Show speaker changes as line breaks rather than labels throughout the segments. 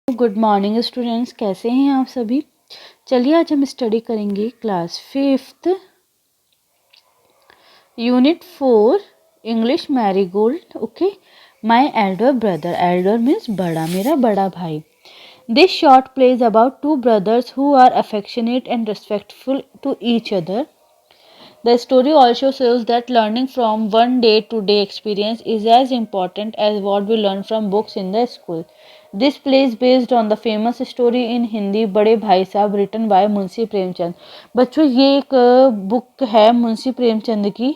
Good morning students, कैसे हैं आप सभी। चलिए आज हम स्टडी करेंगे class 5th unit 4 English Marigold. Okay, my elder brother. Elder means बड़ा, मेरा बड़ा भाई। This short play is about two brothers who are affectionate and respectful to each other. The story also shows that learning from one day to day experience is as important as what we learn from books in the school. This play is based on the famous story in Hindi बड़े भाई साहब written by Munshi Premchand. बच्चों ये एक book है मुंशी प्रेमचंद की,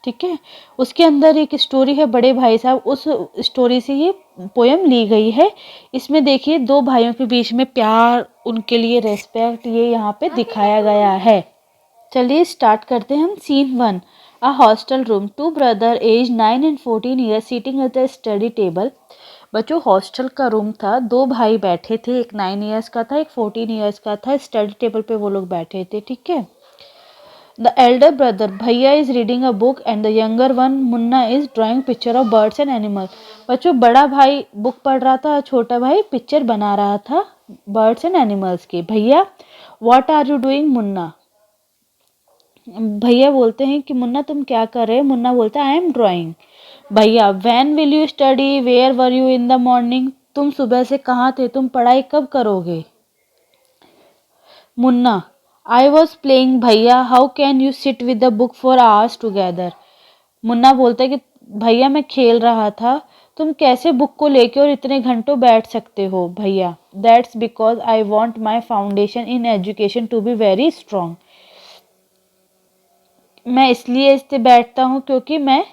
ठीक है। उसके अंदर एक स्टोरी है बड़े भाई साहब, उस स्टोरी से ये पोयम ली गई है। इसमें देखिए दो भाइयों के बीच में प्यार, उनके लिए रेस्पेक्ट, ये यहाँ पे दिखाया गया है। चलिए स्टार्ट करते हैं हम। Scene 1, a hostel room. Two brother age 9 and 14 year sitting at the study table. बच्चों हॉस्टल का रूम था, दो भाई बैठे थे, एक 9 ईयर्स का था, एक 14 ईयर्स का था। स्टडी टेबल पे वो लोग बैठे थे, ठीक है। द एल्डर ब्रदर भैया is reading a book and the younger one Munna is drawing picture of birds and animal. बच्चों बड़ा भाई बुक पढ़ रहा था, छोटा भाई पिक्चर बना रहा था बर्ड्स एंड एनिमल्स की। भैया what are you doing Munna. भैया बोलते हैं कि मुन्ना तुम क्या कर रहे हो। मुन्ना बोलता है आई एम ड्राइंग। भैया when will you study, where were you in the morning. तुम सुबह से कहाँ थे, तुम पढ़ाई कब करोगे। Munna I was playing. भैया how can you sit with the book for hours together. Munna बोलता है कि भैया मैं खेल रहा था, तुम कैसे बुक को लेके और इतने घंटों बैठ सकते हो। भैया that's because I want my foundation in education to be very strong. मैं इसलिए इससे बैठता हूँ क्योंकि मैं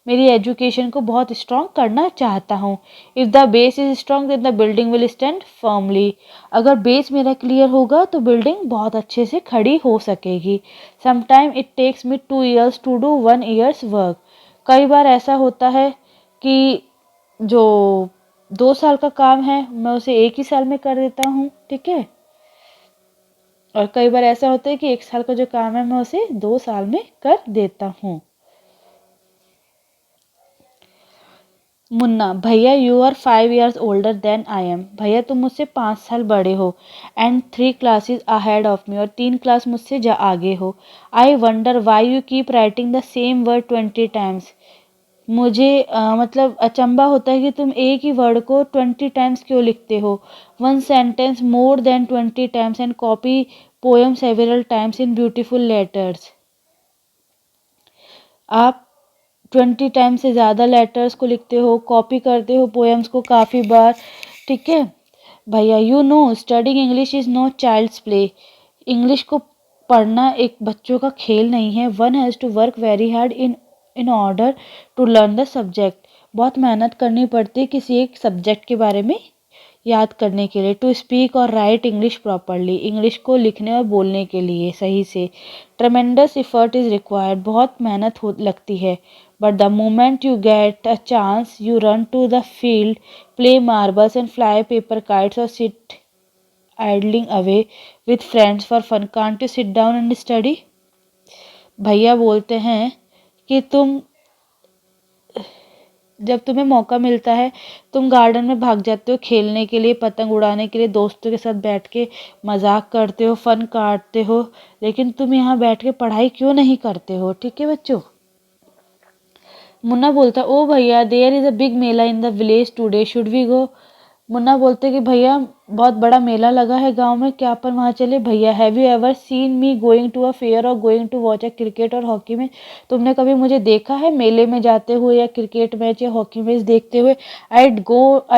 मेरी एजुकेशन को बहुत स्ट्रॉन्ग करना चाहता हूँ। If the base is strong then the building will stand firmly. अगर बेस मेरा क्लियर होगा तो बिल्डिंग बहुत अच्छे से खड़ी हो सकेगी। Sometime it takes me 2 years to do 1 year's work. कई बार ऐसा होता है कि जो 2 साल का काम है मैं उसे 1 ही साल में कर देता हूँ, ठीक है। और कई बार ऐसा होता है कि 1 साल का जो काम है मैं उसे 2 साल में कर देता हूँ। मुन्ना भैया you are 5 years older than I am. भैया तुम मुझसे 5 साल बड़े हो। And 3 classes ahead of me, और 3 क्लास मुझसे आगे हो। I wonder why you keep writing the same word 20 times। मुझे मतलब अचंबा होता है कि तुम एक ही वर्ड को 20 times क्यों लिखते हो। One sentence more than 20 times and copy poem several times in beautiful letters. आप 20 टाइम्स से ज़्यादा लेटर्स को लिखते हो, कॉपी करते हो पोएम्स को काफ़ी बार, ठीक है। भैया you know studying English is no child's play. English को पढ़ना एक बच्चों का खेल नहीं है। One has to work very hard in order to learn the subject. बहुत मेहनत करनी पड़ती है किसी एक सब्जेक्ट के बारे में याद करने के लिए। टू स्पीक और राइट इंग्लिश प्रॉपरली, इंग्लिश को लिखने और बोलने के लिए सही से। ट्रमेंडस इफर्ट इज़ रिक्वायर्ड, बहुत मेहनत लगती है। But the moment you get a chance you run to the field, play marbles and fly paper kites और sit idling away with friends for fun. Can't you sit down and study. भैया बोलते हैं कि तुम जब तुम्हें मौका मिलता है तुम गार्डन में भाग जाते हो खेलने के लिए, पतंग उड़ाने के लिए, दोस्तों के साथ बैठ के मजाक करते हो, फन काटते हो, लेकिन तुम यहाँ बैठ के पढ़ाई क्यों नहीं करते हो, ठीक है बच्चों। मुन्ना बोलता ओ भैया there is a big mela in the village today, should we go. Munna बोलते कि भैया बहुत बड़ा मेला लगा है गांव में, क्या अपन वहाँ चले। भैया have you ever seen me going to a fair or going to watch a cricket or hockey match. तुमने कभी मुझे देखा है मेले में जाते हुए या क्रिकेट मैच या हॉकी मैच देखते हुए। I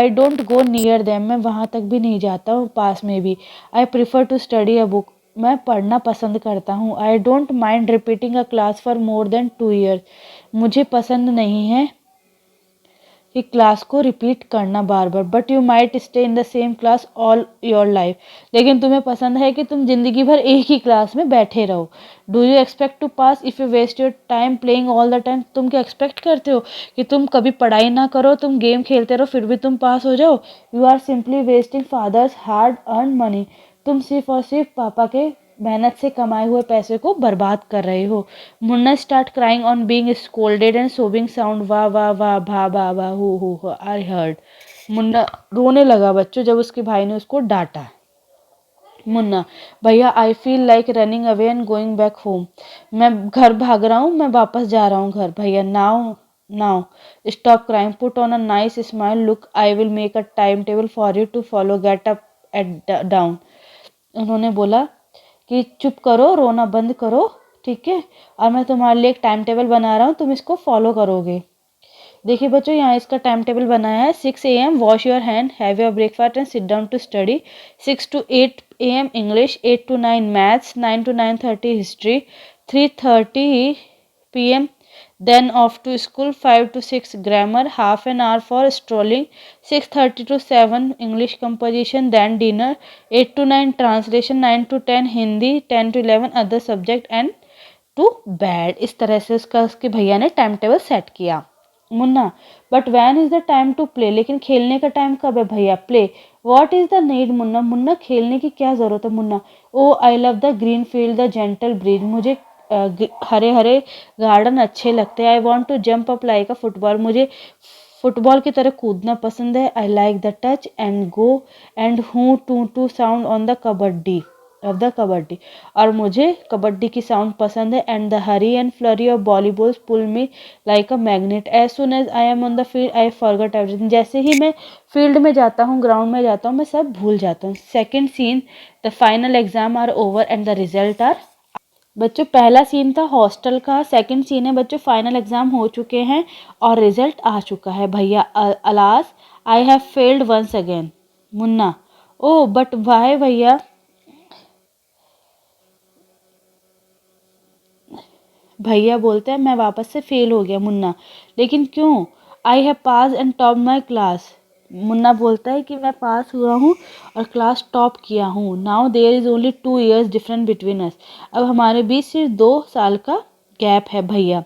don't go near them, मैं वहाँ तक भी नहीं जाता हूँ, पास में भी। I prefer to study a book, मैं पढ़ना पसंद करता हूँ। I don't mind repeating a class for more than 2 years, मुझे पसंद नहीं है कि क्लास को रिपीट करना बार बार। But you might stay in the same class all your life, लेकिन तुम्हें पसंद है कि तुम जिंदगी भर एक ही क्लास में बैठे रहो। Do you expect to pass if you waste your time playing all the time. तुम क्या एक्सपेक्ट करते हो कि तुम कभी पढ़ाई ना करो, तुम गेम खेलते रहो फिर भी तुम पास हो जाओ। You are simply wasting father's hard earn money, तुम सिर्फ और सिर्फ पापा के मेहनत से कमाए हुए पैसे को बर्बाद कर रहे हो। Munna start crying on being scolded and सोबिंग sound वाह वाह वाह भा भा भा हु आई हर्ड। मुन्ना रोने लगा बच्चों जब उसके भाई ने उसको डांटा। मुन्ना, भैया I feel like running away and going back home. मैं घर भाग रहा हूँ, मैं वापस जा रहा हूँ घर। भैया, now now stop crying, put on a nice smile, look I will make a time table for you to follow, get up at dawn. उन्होंने बोला कि चुप करो, रोना बंद करो, ठीक है, और मैं तुम्हारे लिए एक टाइम टेबल बना रहा हूँ, तुम इसको फॉलो करोगे। देखिए बच्चों, यहाँ इसका टाइम टेबल बनाया है। 6 AM wash your hand, have your breakfast and sit down to study. 6 to 8 AM English, 8 to 9 maths, 9 to 9:30 history, 3:30 PM then off to school, 5 to 6 grammar, half an hour for strolling, 6:30 to 7 English composition, then dinner, 8 to 9 translation, 9 to 10 Hindi, 10 to 11 other subject and to bed। इस तरह से उसके भैया ने time table set किया। Munna, but when is the time to play, लेकिन खेलने का टाइम कब है भैया? Play, what is the need Munna, Munna खेलने की क्या जरूरत है? Munna, oh I love the green field, the gentle breeze, मुझे हरे हरे गार्डन अच्छे लगते हैं। I want to jump up like a football, मुझे फुटबॉल की तरह कूदना पसंद है। I like the touch and go and हूँ to sound on the kabaddi of the kabaddi, और मुझे कबड्डी की साउंड पसंद है। And the hurry and flurry of volleyballs pull me like a magnet, as soon as I am on the field I forget everything, जैसे ही मैं field में जाता हूँ, ग्राउंड में जाता हूँ, मैं सब भूल जाता हूँ। Second scene, the final exam are over and the result are. बच्चों, पहला सीन था हॉस्टल का, सेकंड सीन है बच्चों फाइनल एग्जाम हो चुके हैं और रिजल्ट आ चुका है। भैया, alas I have failed once again. Munna, oh but why भैया? भैया बोलते हैं मैं वापस से फेल हो गया। मुन्ना, लेकिन क्यों? I have pass and top my class. मुन्ना बोलता है कि मैं पास हुआ हूँ और क्लास टॉप किया हूँ। Now there is only 2 years different between us, अब हमारे बीच सिर्फ 2 साल का गैप है। भैया,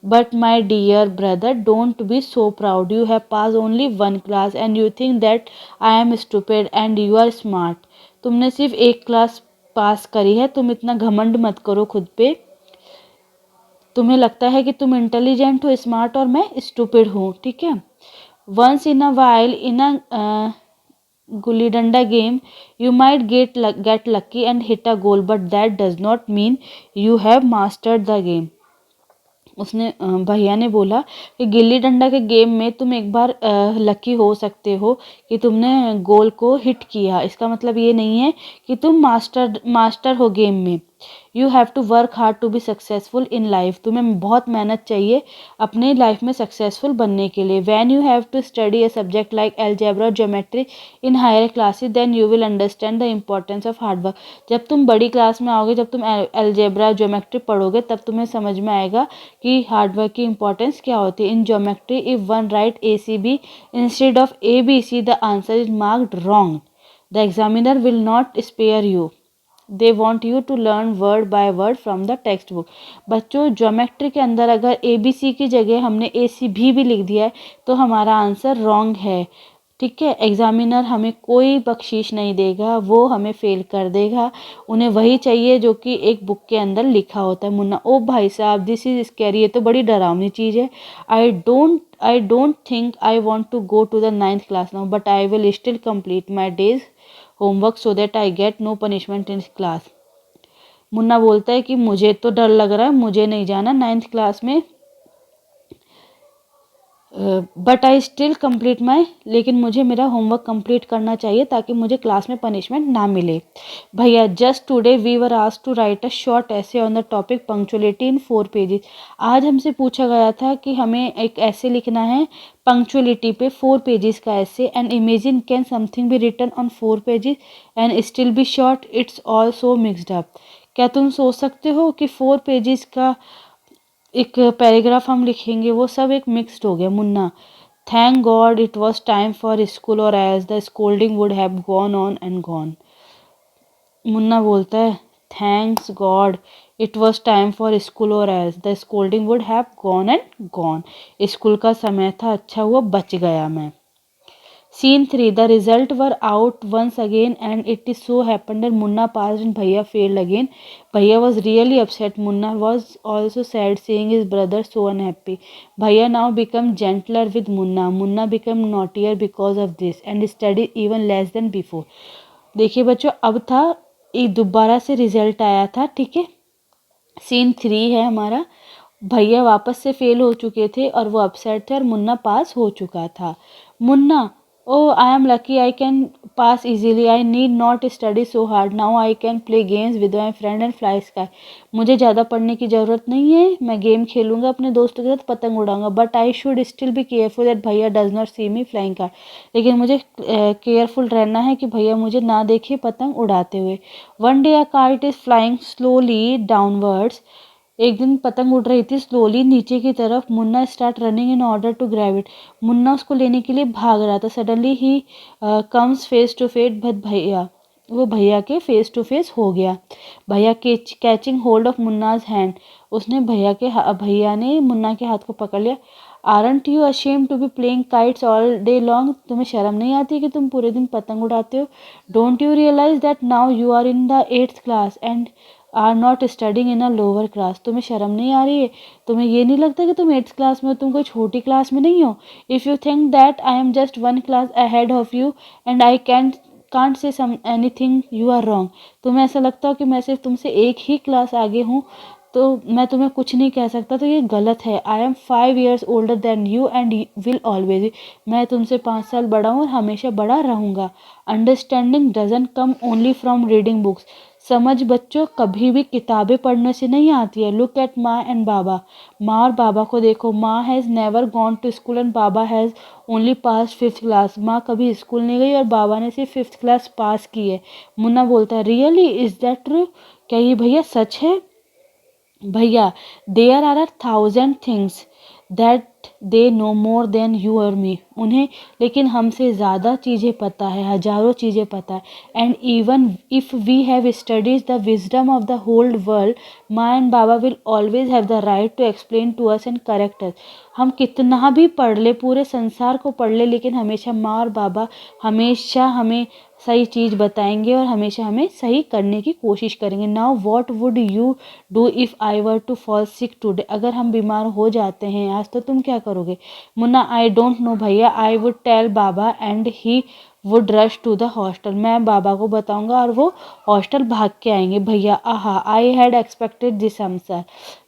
but my dear brother don't be so proud, you have pass only 1 class and you think that I am stupid and you are smart. तुमने सिर्फ एक क्लास पास करी है, तुम इतना घमंड मत करो खुद पे, तुम्हें लगता है कि तुम इंटेलिजेंट हो, स्मार्ट, और मैं स्टूपिड हूँ, ठीक है। Once in a while in a gulli danda game you might get lucky and hit a goal, but that does not mean you have mastered the game. उसने भैया ने बोला कि गिल्ली डंडा के गेम में तुम एक बार लकी हो सकते हो कि तुमने गोल को हिट किया, इसका मतलब ये नहीं है कि तुम मास्टर हो गेम में। You have to work hard to be successful in life, तुम्हें बहुत मेहनत चाहिए अपने लाइफ में सक्सेसफुल बनने के लिए। When you have to study a subject like algebra geometry in higher classes then you will understand the importance of hard work, जब तुम बड़ी क्लास में आओगे, जब तुम एल्जेब्रा ज्योमेट्री पढ़ोगे, तब तुम्हें समझ में आएगा कि हार्डवर्क की इंपॉर्टेंस क्या होती है। In geometry if one write ACB instead of ABC the answer is marked wrong, the examiner will not spare you, they want you to learn word by word from the text book. बच्चों, geometry के अंदर अगर ABC की जगह हमने ACB भी लिख दिया है तो हमारा आंसर रॉन्ग है, ठीक है। एग्जामिनर हमें कोई बख्शीश नहीं देगा, वो हमें फेल कर देगा, उन्हें वही चाहिए जो कि एक बुक के अंदर लिखा होता है। मुन्ना, ओ भाई साहब दिस इज स्कैरी, ये तो बड़ी डरावनी चीज़ है। I don't think I want to go to the 9th class now, but I will still complete my days homework so that I get no punishment in class. मुन्ना बोलता है कि मुझे तो डर लग रहा है, मुझे नहीं जाना 9th क्लास में, बट आई स्टिल कंप्लीट माई, लेकिन मुझे मेरा होमवर्क कंप्लीट करना चाहिए ताकि मुझे क्लास में पनिशमेंट ना मिले। भैया, just today we were asked to write a short essay on the topic punctuality in 4 pages. आज हमसे पूछा गया था कि हमें एक ऐसे लिखना है पंक्चुअलिटी पे 4 पेजेस का ऐसे, and imagine can something be written on 4 pages and still be short, it's all so mixed up. क्या तुम सोच सकते हो कि 4 पेजेस का एक पैराग्राफ हम लिखेंगे, वो सब एक मिक्स्ड हो गया। Munna, thank God it was time for school और as the scolding would have gone on and gone. Munna बोलता है thanks God it was time for school और as the scolding would have gone and gone, school का समय था, अच्छा हुआ बच गया मैं। Scene 3. The result were out once again and it is so happened that Munna passed and Bhaiya failed again. Bhaiya was really upset. Munna was also sad seeing his brother so unhappy. Bhaiya now became gentler with Munna. Munna became naughtier because of this and studied even less than before. देखिए बच्चों, अब था एक दोबारा से result आया था, ठीक है। सीन 3 है हमारा। भैया वापस से फेल हो चुके थे और वो अपसेट थे और मुन्ना पास हो चुका था। Munna, oh I am lucky, I can pass easily, I need not study so hard, now I can play games with my friend and fly sky. मुझे ज़्यादा पढ़ने की ज़रूरत नहीं है, मैं गेम खेलूंगा अपने दोस्तों के साथ, पतंग उड़ाऊंगा। But I should still be careful that भैया does not see me flying car. लेकिन मुझे केयरफुल रहना है कि भैया मुझे ना देखे पतंग उड़ाते हुए। One day a kite is flying slowly downwards. एक दिन पतंग उड़ रही थी स्लोली नीचे की तरफ। Munna start running in order to grab it. Munna उसको लेने के लिए भाग रहा था। सडनली ही comes face to face but भैया, वो भैया के फेस टू फेस हो गया। भैया catching hold of Munna's hand. उसने भैया ने मुन्ना के हाथ को पकड़ लिया। Aren't you ashamed to be playing kites all day long. तुम्हें शर्म नहीं आती कि तुम पूरे दिन पतंग उड़ाते हो? Don't you realise that now you are in the 8th class and are not studying in a lower class. तुम्हें शर्म नहीं आ रही है? तुम्हें ये नहीं लगता कि तुम 8th क्लास में हो, तुम कोई छोटी क्लास में नहीं हो? If you think that I am just 1 class ahead of you and I can't say some anything, you are wrong. तुम्हें ऐसा लगता हो कि मैं सिर्फ तुमसे एक ही क्लास आगे हूँ तो मैं तुम्हें कुछ नहीं कह सकता, तो ये गलत है। I M 5 years older then you and will always. मैं तुमसे 5 साल बड़ा हूँ और हमेशा बड़ा रहूँगा। Understanding doesn't come only from reading books. समझ बच्चों कभी भी किताबें पढ़ने से नहीं आती है। Look at maa and baba. माँ और बाबा को देखो। Maa has never gone to school and baba has only pass 5th class. माँ कभी स्कूल नहीं गई और बाबा ने सिर्फ 5th क्लास पास की है। मुन्ना बोलता है, रियली इज दैट ट्रू? क्या ये भैया सच है? भैया, there are 1,000 things that they know more than you और मी। उन्हें लेकिन हमसे ज़्यादा चीज़ें पता है, हजारों चीज़ें पता है। And even if we have studies the wisdom of the whole world, माँ एंड बाबा will always have the right to explain to us and correct us. हम कितना भी पढ़ ले, पूरे संसार को पढ़ ले, लेकिन हमेशा माँ और बाबा हमेशा हमें सही चीज़ बताएंगे और हमेशा हमें सही करने की कोशिश करेंगे। Now what would you do if I were to fall sick today. अगर हम बीमार हो जाते हैं आज तो तुम क्या करोगे? मुन्ना, आई डोंट नो भैया, I would tell baba and he would rush to the hostel. मैं बाबा को बताऊंगा और वो हॉस्टल भाग के आएंगे। भैया, आहा, I had expected this answer.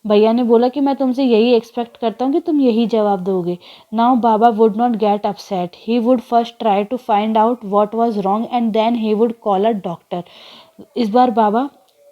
भैया ने बोला कि मैं तुमसे यही एक्सपेक्ट करता हूँ कि तुम यही जवाब दोगे। Now baba would not get upset, he would first try to find out what was wrong and then he would call a doctor. इस बार बाबा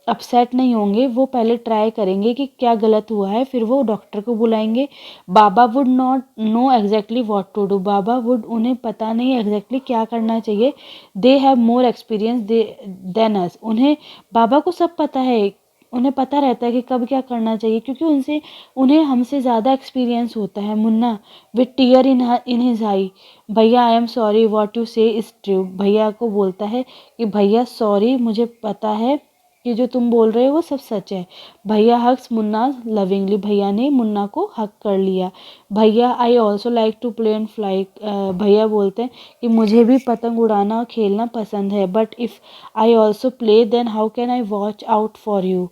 अपसेट नहीं होंगे, वो पहले ट्राई करेंगे कि क्या गलत हुआ है, फिर वो डॉक्टर को बुलाएंगे। बाबा would not know exactly what to do. बाबा वुड, उन्हें पता नहीं एग्जैक्टली क्या करना चाहिए। They have more experience than us. उन्हें, बाबा को सब पता है, उन्हें पता रहता है कि कब क्या करना चाहिए, क्योंकि उन्हें हमसे ज़्यादा एक्सपीरियंस होता है। Munna with tear in his eye, भैया I am sorry, what you say is true. भैया को बोलता है कि भैया सॉरी, मुझे पता है कि जो तुम बोल रहे हो वो सब सच है। भैया हग्स मुन्ना लविंगली। भैया ने मुन्ना को हक कर लिया। भैया, I also like to play and fly. भैया बोलते हैं कि मुझे भी पतंग उड़ाना और खेलना पसंद है। But if I also play then how can I watch out for you,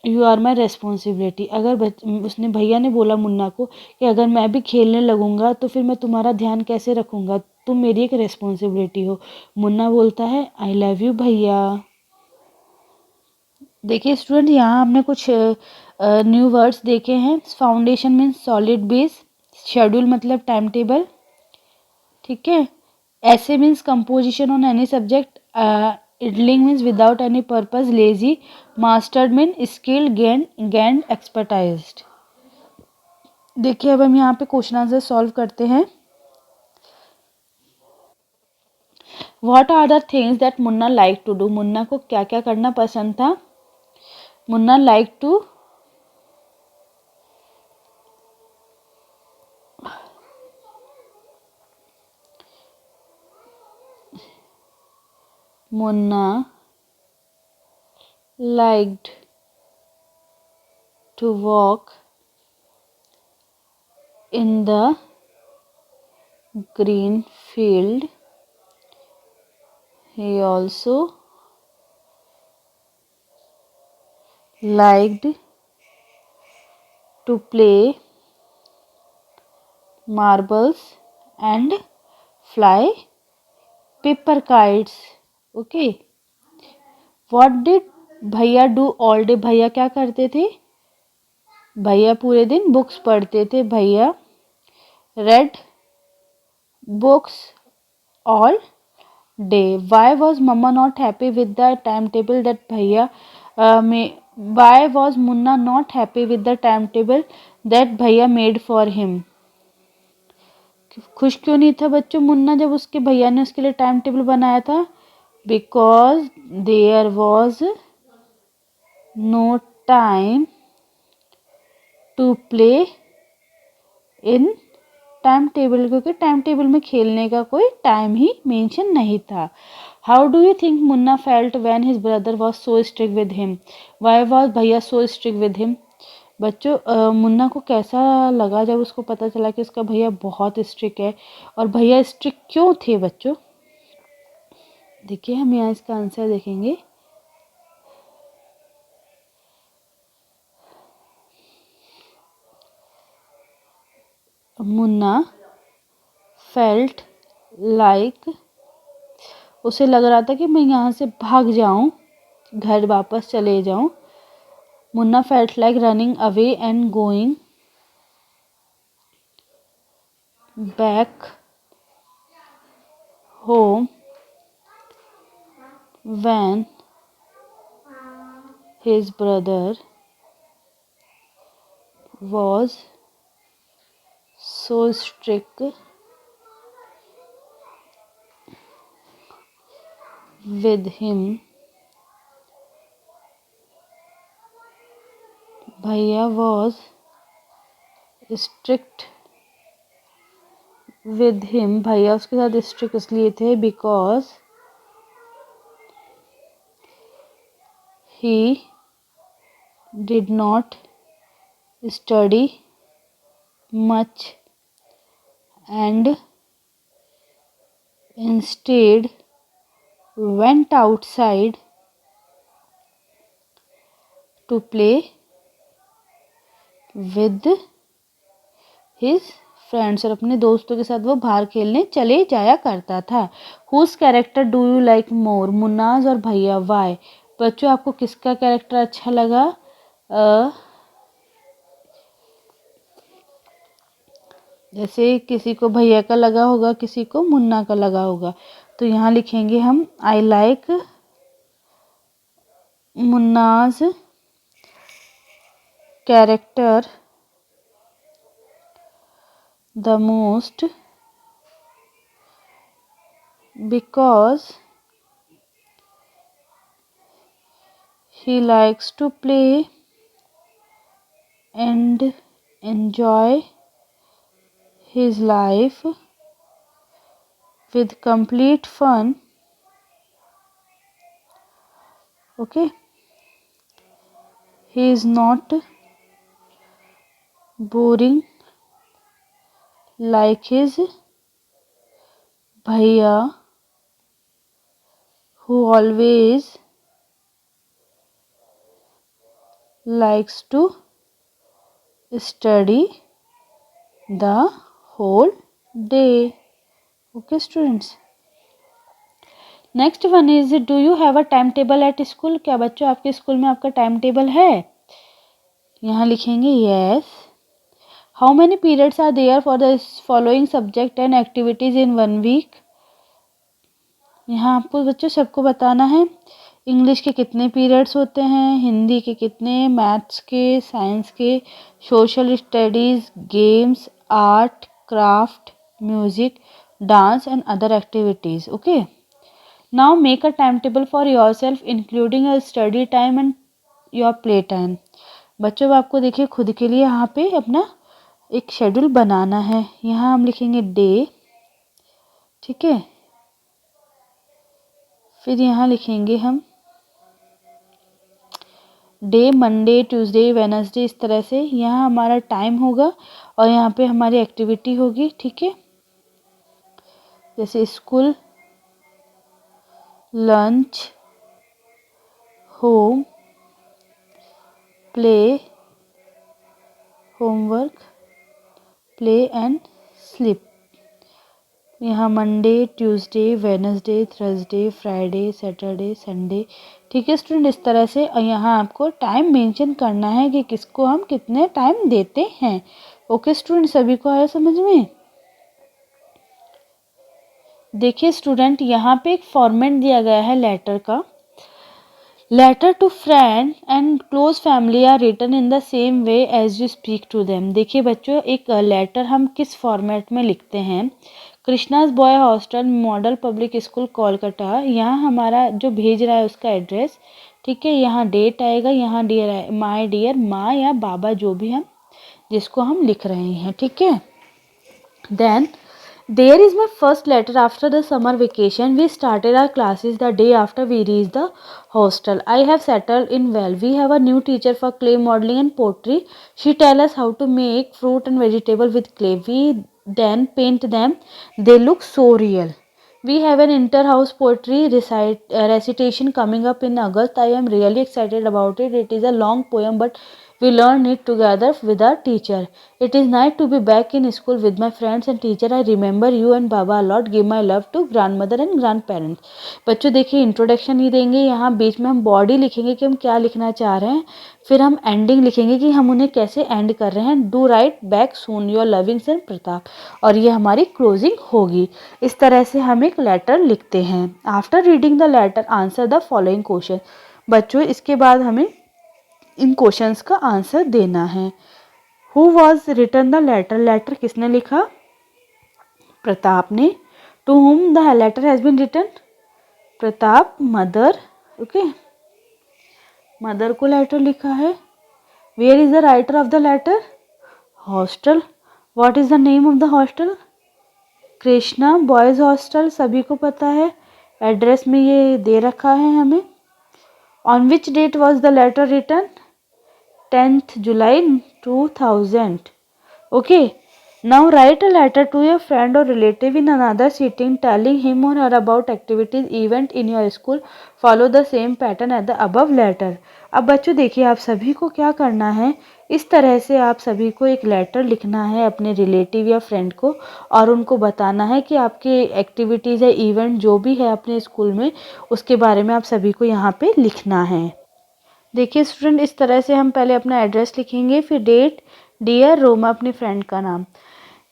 you are my responsibility. अगर उसने, भैया ने बोला मुन्ना को कि अगर मैं भी खेलने लगूंगा तो फिर मैं तुम्हारा ध्यान कैसे रखूंगा, तुम मेरी एक रेस्पॉन्सिबिलिटी हो। मुन्ना बोलता है, आई लव यू भैया। देखिए स्टूडेंट, यहाँ हमने कुछ न्यू वर्ड्स देखे हैं। Foundation means solid base, schedule मतलब टाइम टेबल, ठीक है। Essay means composition on any subject, idling means without any purpose, lazy, mastered mean skilled, gained expertised. देखिए अब हम यहाँ पे क्वेश्चन आंसर सॉल्व करते हैं। What are the things that Munna like to do. Munna को क्या क्या करना पसंद था? Munna like to, Munna liked to walk in the green field. He also liked to play marbles and fly paper kites. Okay. What did भैया do all day? भैया क्या करते थे? भैया पूरे दिन बुक्स पढ़ते थे. भैया read books all day. Why was Mama not happy with the timetable that Bhaiya why was Munna not happy with the timetable that Bhaiya made for him? खुश क्यों नहीं था बच्चों मुन्ना जब उसके भैया ने उसके लिए टाइम टेबल बनाया था? Because there was no time to play in time table, क्योंकि टाइम टेबल में खेलने का कोई टाइम ही मेंशन नहीं था. How do you think Munna felt when his brother was so strict with him? Why was भैया सो स्ट्रिक्ट विद हिम? बच्चों मुन्ना को कैसा लगा जब उसको पता चला कि उसका भैया बहुत स्ट्रिक्ट है. और भैया स्ट्रिक्ट क्यों थे बच्चों? देखिए हम यहाँ इसका आंसर देखेंगे. मुन्ना फेल्ट लाइक, उसे लग रहा था कि मैं यहाँ से भाग जाऊँ, घर वापस चले जाऊँ. Munna felt like running away and going back home when his brother was so strict with him. भैया was strict with him. भैया उसके साथ स्ट्रिक्ट इसलिए थे because he did not study much and instead went outside to play with his friends, और अपने दोस्तों के साथ वो बाहर खेलने चले जाया करता था. Whose character do you like more? Munna's और भैया. वाई? बच्चों आपको किसका कैरेक्टर अच्छा लगा? जैसे किसी को भैया का लगा होगा, किसी को मुन्ना का लगा होगा. तो यहाँ लिखेंगे हम I like Munna's character the most because he likes to play and enjoy his life with complete fun. Okay, he is not boring like his bhaiya who always likes to study the whole day. Okay students, next one is do you have a time table at school? क्या बच्चों आपके school में आपका time table है? यहाँ लिखेंगे yes. How many periods are there for the following subject and activities in 1 week? यहाँ आपको बच्चों सबको बताना है. इंग्लिश के कितने पीरियड्स होते हैं, हिंदी के कितने, मैथ्स के, साइंस के, social studies, games, art, craft, music, dance and other activities. Okay, now make a time table for your self including a study time and your play time. बच्चों अब आपको देखिए खुद के लिए यहाँ पे अपना एक शेड्यूल बनाना है. यहाँ हम लिखेंगे डे, ठीक है. फिर यहाँ लिखेंगे हम डे, मंडे, ट्यूसडे, वेनसडे, इस तरह से. यहाँ हमारा टाइम होगा और यहाँ पे हमारी एक्टिविटी होगी, ठीक है. जैसे school, lunch, home, play, homework, play and sleep. यहाँ Monday, Tuesday, Wednesday, Thursday, Friday, Saturday, Sunday. ठीक है स्टूडेंट, इस तरह से यहाँ आपको टाइम मेंशन करना है कि किसको हम कितने टाइम देते हैं। ओके स्टूडेंट, सभी को आया समझ में? देखिए स्टूडेंट, यहाँ पे एक फॉर्मेट दिया गया है लेटर का। Letter to friend and close family are written in the same way as you speak to them. देखिए बच्चों, एक लेटर हम किस फॉर्मेट में लिखते हैं। Krishna's boy hostel, model public school, Kolkata. यहाँ हमारा जो भेज रहा है उसका एड्रेस, ठीक है, यहाँ डेट आएगा, यहाँ डियर, माय डियर माँ या बाबा, जो भी हम जिसको हम लिख रहे हैं, ठीक है। Then there is my first letter after the summer vacation. We started our classes the day after we reached the hostel. I have settled in well. We have a new teacher for clay modeling and pottery. She tell us how to make fruit and vegetable with clay. We then paint them. They look so real. We have an inter-house poetry recitation coming up in August. I am really excited about it. It is a long poem, but we learn it together with our teacher. It is nice to be back in school with my friends and teacher. I remember you and Baba a lot. Give my love to grandmother and grandparents. बच्चों देखिए, introduction ही देंगे, यहाँ बीच में हम body लिखेंगे कि हम क्या लिखना चाह रहे हैं, फिर हम एंडिंग लिखेंगे कि हम उन्हें कैसे एंड कर रहे हैं। Do right back soon your loving son Pratap, और ये हमारी क्लोजिंग होगी। इस तरह से हम एक लेटर लिखते हैं। After reading the letter answer the following question. बच्चों इसके बाद हमें इन क्वेश्चंस का आंसर देना है। Who was written the letter, letter किसने लिखा? प्रताप ने। To whom the letter has been written, Pratap. Mother, okay, mother को लेटर लिखा है। Where is the writer of the letter? Hostel. What is the name of the hostel? Krishna boys hostel, सभी को पता है, एड्रेस में ये दे रखा है हमें। On which date was the letter written? 10th July 2000. Okay, now write a letter to your friend or relative in another sitting telling him or her about activities event in your school. Follow the same pattern at the above letter. अब बच्चों देखिए, आप सभी को क्या करना है, इस तरह से आप सभी को एक लेटर लिखना है अपने रिलेटिव या फ्रेंड को, और उनको बताना है कि आपके एक्टिविटीज़ या इवेंट जो भी है अपने स्कूल में, उसके बारे में आप सभी को यहाँ पे लिखना है। देखिए स्टूडेंट, इस तरह से हम पहले अपना एड्रेस लिखेंगे, फिर डेट, डियर रोमा, अपने फ्रेंड का नाम।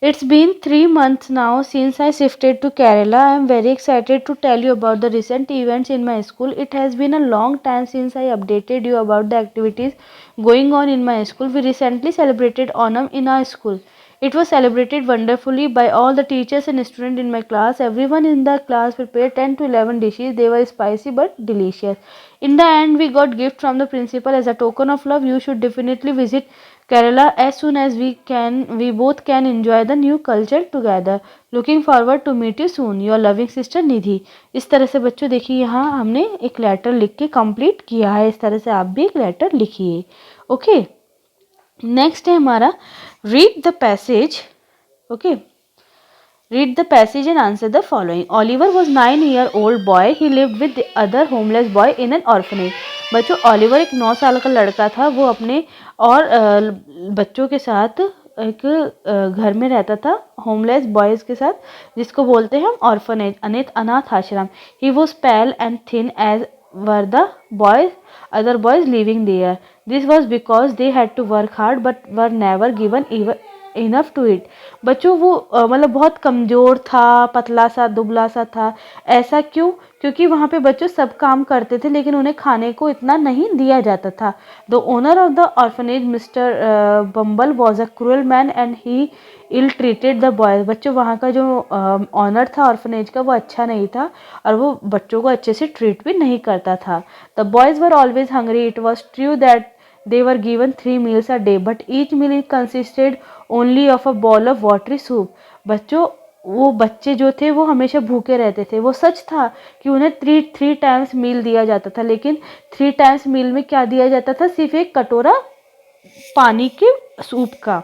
It's been 3 months now since I shifted to Kerala. I am very excited to tell you about the recent events in my school. It has been a long time since I updated you about the activities going on in my school. We recently celebrated Onam in our school. It was celebrated wonderfully by all the teachers and students in my class. Everyone in the class prepared 10 to 11 dishes. They were spicy but delicious. In the end, we got gift from the principal as a token of love. You should definitely visit Kerala as soon as we can. We both can enjoy the new culture together. Looking forward to meet you soon. Your loving sister Nidhi. इस तरह से बच्चों देखिए, यहाँ हमने एक letter लिख के कंप्लीट किया है। इस तरह से आप भी एक लेटर लिखिए। ओके, नेक्स्ट है हमारा read the passage. Okay, read the passage and answer the following. Oliver was 9-year-old boy. He lived with the other homeless boy in an orphanage. बच्चों, ऑलिवर एक 9 साल का लड़का था। वो अपने और बच्चों के साथ एक घर में रहता था, होमलेस बॉयज़ के साथ, जिसको बोलते हैं हम ऑर्फनेज, अनाथ आश्रम। He was pale and thin as were the boys other boys living there. This was because they had to work hard but were never given enough to eat. बच्चों वो मतलब बहुत कमज़ोर था, पतला सा, दुबला सा था। ऐसा क्यों? क्योंकि वहाँ पे बच्चों सब काम करते थे लेकिन उन्हें खाने को इतना नहीं दिया जाता था. The owner of the orphanage mister Bumble was a cruel man and he ill treated the boys. बच्चों वहाँ का जो ऑनर था ऑर्फनेज का, वो अच्छा नहीं था और वो बच्चों को अच्छे से ट्रीट भी नहीं करता था. The boys were always hungry. It was true that they were given 3 meals a day but each meal consisted only of a bowl of watery soup. बच्चों वो बच्चे जो थे वो हमेशा भूखे रहते थे. वो सच था कि उन्हें थ्री टाइम्स मील दिया जाता था, लेकिन 3 टाइम्स मील में क्या दिया जाता था? सिर्फ एक कटोरा पानी के सूप का.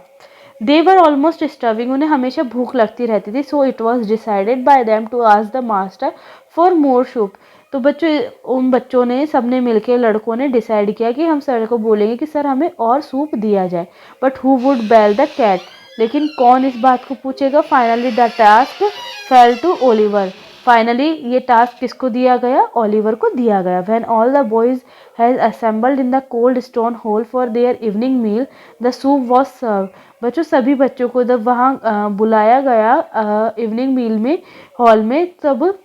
दे वर ऑलमोस्ट स्टर्विंग, उन्हें हमेशा भूख लगती रहती थी. So it was decided by them to ask the master for more soup. तो बच्चों, उन बच्चों ने, सबने मिलकर, लड़कों ने डिसाइड किया कि हम सर को बोलेंगे कि सर हमें और सूप दिया जाए. But who would bell the cat, लेकिन कौन इस बात को पूछेगा. Finally the task fell to Oliver. फाइनली ये टास्क किसको दिया गया, ओलिवर को दिया गया. When all the boys has assembled in the cold stone hall for their evening meal, the soup was serve. बच्चों, सभी बच्चों को जब वहाँ बुलाया गया इवनिंग मील में, हॉल में, तब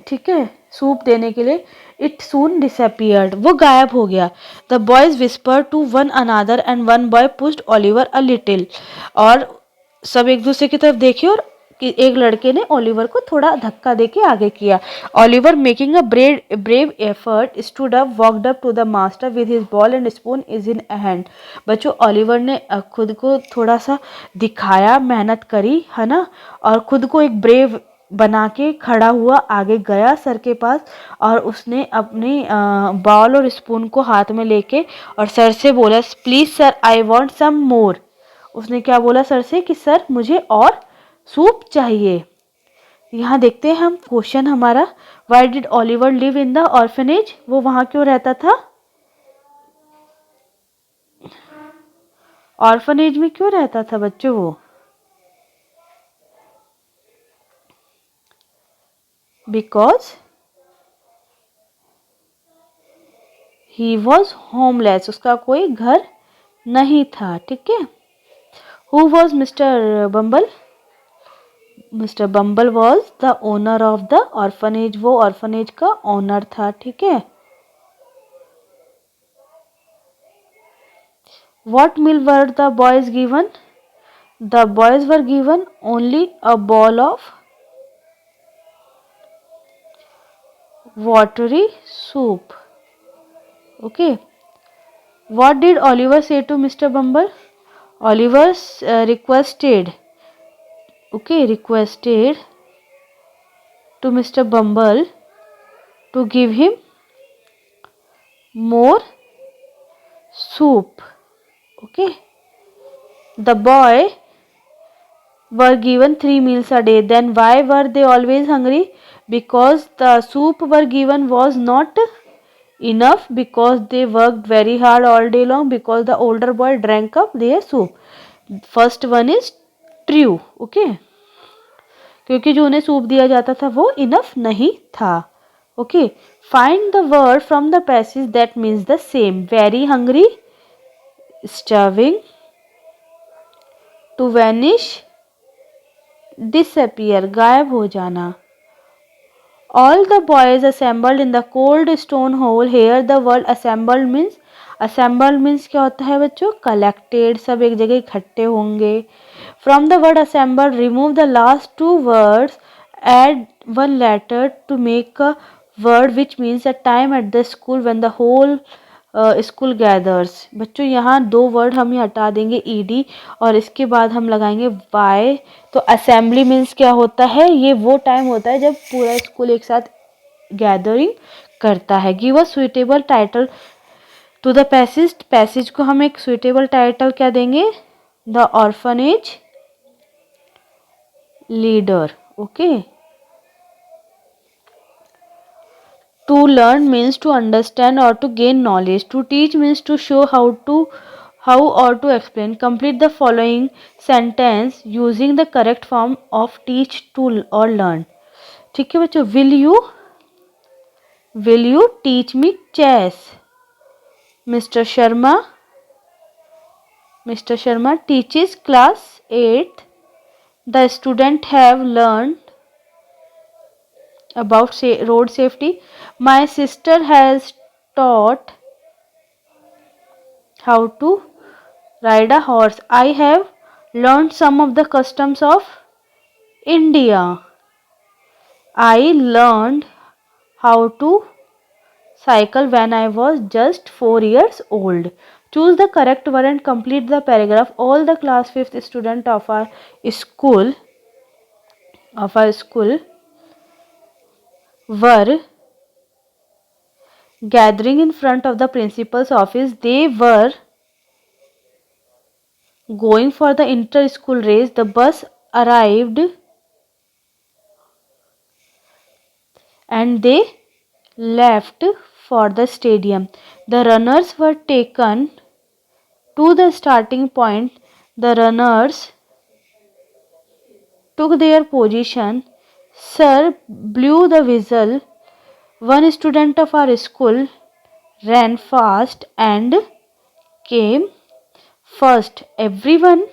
ठीक है सूप देने के लिए, इट सून डिसअपियर्ड, वो गायब हो गया. The boys whisper to one another and one boy pushed Oliver a little. और सब एक दूसरे की तरफ देखे और एक लड़के ने ओलिवर को थोड़ा धक्का देके आगे किया. Oliver making a brave effort stood up, walked up to the master with his bowl and spoon is in hand. बच्चों, ओलिवर ने खुद को थोड़ा सा दिखाया, मेहनत करी, है ना, और खुद को एक ब्रेव बना के खड़ा हुआ, आगे गया सर के पास, और उसने अपनी बॉल और स्पून को हाथ में लेके और सर से बोला, please sir I want some more. उसने क्या बोला सर से कि सर मुझे और सूप चाहिए. यहाँ देखते हैं हम क्वेश्चन हमारा, why did Oliver live in the orphanage, वो वहां क्यों रहता था, ऑर्फनेज में क्यों रहता था बच्चों वो. बिकॉज ही वॉज होमलेस, उसका कोई घर नहीं था. ठीक है. Who was mister bumble, mister Bumble was the owner of the orphanage, वो ऑर्फनेज का ओनर था. ठीक है. What meal were the boys given? The boys were given only a bowl of watery soup. Okay. What did Oliver say to Mr. Bumble? Oliver requested to Mr. Bumble to give him more soup. Okay. The boy were given 3 meals a day. Then why were they always hungry? Because the soup were given was not enough, because they worked very hard all day long, because the older boy drank up their soup. First one is true. Okay. क्योंकि जो उन्हें soup दिया जाता था वो enough नहीं था. Okay. Find the word from the passage that means the same. Very hungry, starving, to vanish, disappear, गायब हो जाना. All the boys assembled in the cold stone hole. Here the word assembled means क्या होता है बच्चों, collected, सब एक जगह इकट्ठे होंगे. From the word assembled, remove the last two words, add one letter to make a word which means a time at the school when the whole school gathers. बच्चों, यहाँ 2 वर्ड हम ही हटा देंगे, ईडी, और इसके बाद हम लगाएंगे वाई. तो असेंबली मीन्स क्या होता है, ये वो टाइम होता है जब पूरा स्कूल एक साथ गैदरिंग करता है. Give a suitable title to the passage. Passage को हम एक सुइटेबल टाइटल क्या देंगे, the orphanage leader. Okay. To learn means to understand or to gain knowledge. To teach means to show how or to explain. Complete the following sentence using the correct form of teach, to or learn. ठीक है बच्चों. Will you teach me chess? Mr. Sharma teaches class 8th. The student have learned about road safety. My sister has taught how to ride a horse. I have learned some of the customs of India. I learned how to cycle when I was just 4 years old. Choose the correct word and complete the paragraph. All the class 5th student of our school were gathering in front of the principal's office. They were going for the inter-school race. The bus arrived and they left for the stadium. The runners were taken to the starting point. The runners took their position. Sir blew the whistle. One student of our school ran fast and came first. Everyone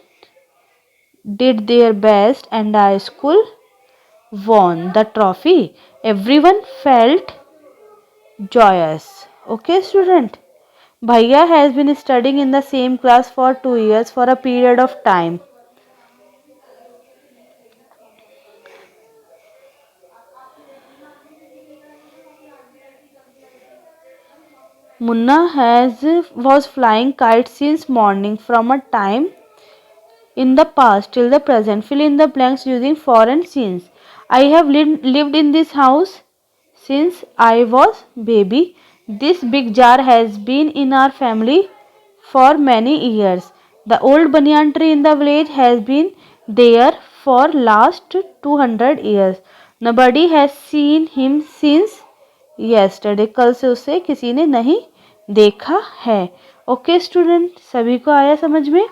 did their best and our school won the trophy. Everyone felt joyous. Okay, student. Bhaiya has been studying in the same class for 2 years for a period of time. Munna was flying kites since morning from a time in the past till the present. Fill in the blanks using foreign scenes. I have lived in this house since I was baby. This big jar has been in our family for many years. The old banyan tree in the village has been there for last 200 years. Nobody has seen him since yesterday. कल से उसे किसी ने नहीं देखा है. Okay student, सभी को आया समझ में?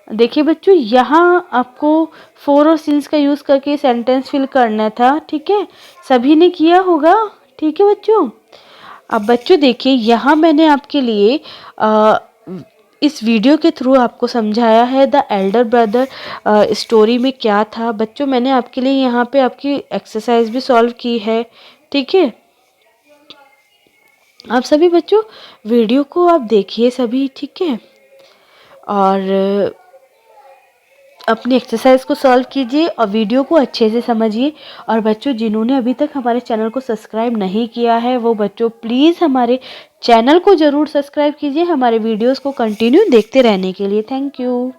देखिए बच्चों, यहाँ आपको फोर और सिंस का यूज़ करके सेंटेंस फिल करना था. ठीक है, सभी ने किया होगा. ठीक है बच्चों. अब बच्चों देखिए, यहाँ मैंने आपके लिए इस वीडियो के थ्रू आपको समझाया है द एल्डर ब्रदर स्टोरी में क्या था. बच्चों मैंने आपके लिए यहाँ पे आपकी एक्सरसाइज भी सॉल्व की है. ठीक है, आप सभी बच्चों वीडियो को आप देखिए सभी. ठीक है, और अपनी एक्सरसाइज को सॉल्व कीजिए और वीडियो को अच्छे से समझिए. और बच्चों जिन्होंने अभी तक हमारे चैनल को सब्सक्राइब नहीं किया है वो बच्चों प्लीज़ हमारे चैनल को ज़रूर सब्सक्राइब कीजिए हमारे वीडियोस को कंटिन्यू देखते रहने के लिए. Thank you.